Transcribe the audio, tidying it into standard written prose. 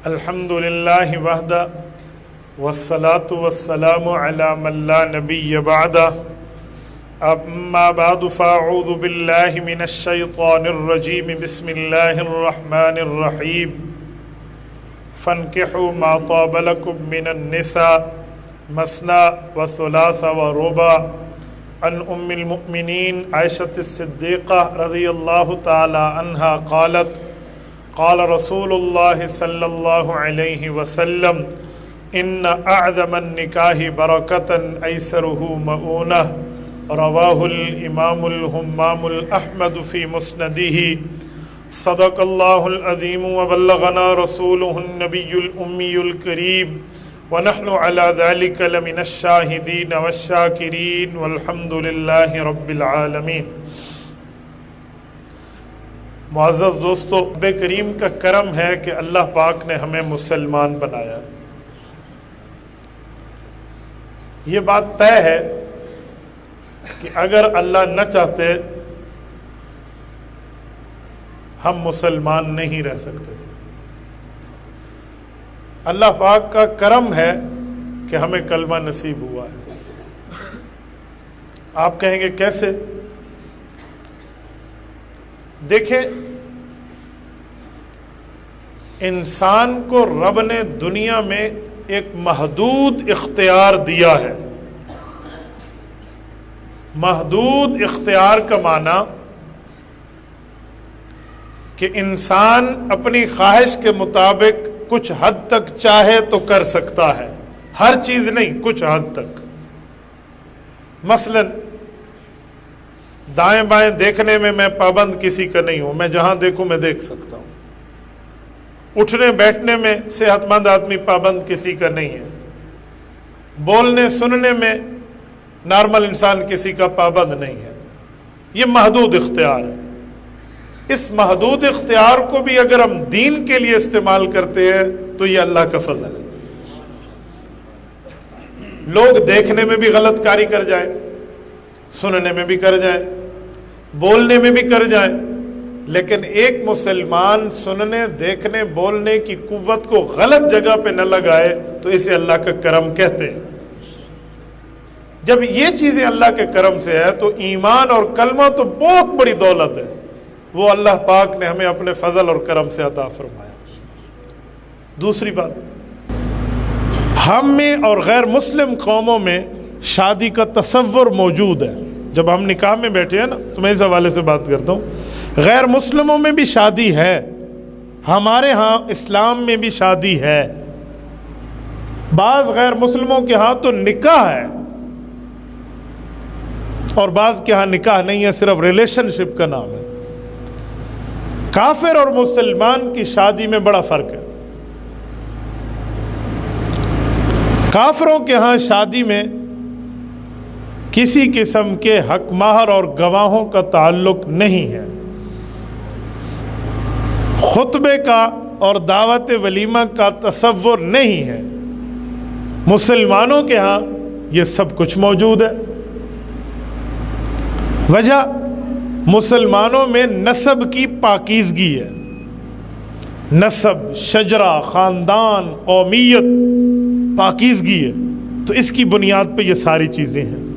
الحمد للہ وحدہ والصلاة والسلام علی من لا نبی بعدہ اما بعد فاعوذ باللہ من الشیطان الرجیم بسم اللہ الرحمن الرحیم فانکحوا ما طاب لکم من النساء مثنى وثلاث ورباع عن ام المؤمنین عائشة الصدیقہ رضی اللہ تعالی عنہا قالت قال رسول اللہ صلی اللہ علیہ وسلم ان اعظم النکاح برکتا ایسرہ مؤونہ رواہ الامام الہمام الاحمد فی مسندہ صدق اللہ العظیم وبلغنا رسولہ النبی الامی الکریم ونحن علی ذلک لمن الشاہدین والشاکرین والحمد للہ رب العالمین۔ معزز دوستو، رب کریم کا کرم ہے کہ اللہ پاک نے ہمیں مسلمان بنایا۔ یہ بات طے ہے کہ اگر اللہ نہ چاہتے ہم مسلمان نہیں رہ سکتے تھے۔ اللہ پاک کا کرم ہے کہ ہمیں کلمہ نصیب ہوا ہے۔ آپ کہیں گے کیسے؟ دیکھیں، انسان کو رب نے دنیا میں ایک محدود اختیار دیا ہے۔ محدود اختیار کا معنی کہ انسان اپنی خواہش کے مطابق کچھ حد تک چاہے تو کر سکتا ہے، ہر چیز نہیں، کچھ حد تک۔ مثلاً دائیں بائیں دیکھنے میں پابند کسی کا نہیں ہوں، میں جہاں دیکھوں میں دیکھ سکتا ہوں۔ اٹھنے بیٹھنے میں صحت مند آدمی پابند کسی کا نہیں ہے۔ بولنے سننے میں نارمل انسان کسی کا پابند نہیں ہے۔ یہ محدود اختیار ہے۔ اس محدود اختیار کو بھی اگر ہم دین کے لیے استعمال کرتے ہیں تو یہ اللہ کا فضل ہے۔ لوگ دیکھنے میں بھی غلط کاری کر جائیں، سننے میں بھی کر جائیں، بولنے میں بھی کر جائیں، لیکن ایک مسلمان سننے، دیکھنے، بولنے کی قوت کو غلط جگہ پہ نہ لگائے تو اسے اللہ کا کرم کہتے ہیں۔ جب یہ چیزیں اللہ کے کرم سے ہے تو ایمان اور کلمہ تو بہت بڑی دولت ہے، وہ اللہ پاک نے ہمیں اپنے فضل اور کرم سے عطا فرمایا۔ دوسری بات، ہم میں اور غیر مسلم قوموں میں شادی کا تصور موجود ہے۔ جب ہم نکاح میں بیٹھے ہیں نا تو میں اس حوالے سے بات کرتا ہوں، غیر مسلموں میں بھی شادی ہے، ہمارے ہاں اسلام میں بھی شادی ہے۔ بعض غیر مسلموں کے ہاں تو نکاح ہے اور بعض کے ہاں نکاح نہیں ہے، صرف ریلیشن شپ کا نام ہے۔ کافر اور مسلمان کی شادی میں بڑا فرق ہے۔ کافروں کے ہاں شادی میں کسی قسم کے حق مہر اور گواہوں کا تعلق نہیں ہے، خطبے کا اور دعوت ولیمہ کا تصور نہیں ہے۔ مسلمانوں کے ہاں یہ سب کچھ موجود ہے۔ وجہ، مسلمانوں میں نسب کی پاکیزگی ہے۔ نسب، شجرہ، خاندان، قومیت، پاکیزگی ہے، تو اس کی بنیاد پہ یہ ساری چیزیں ہیں۔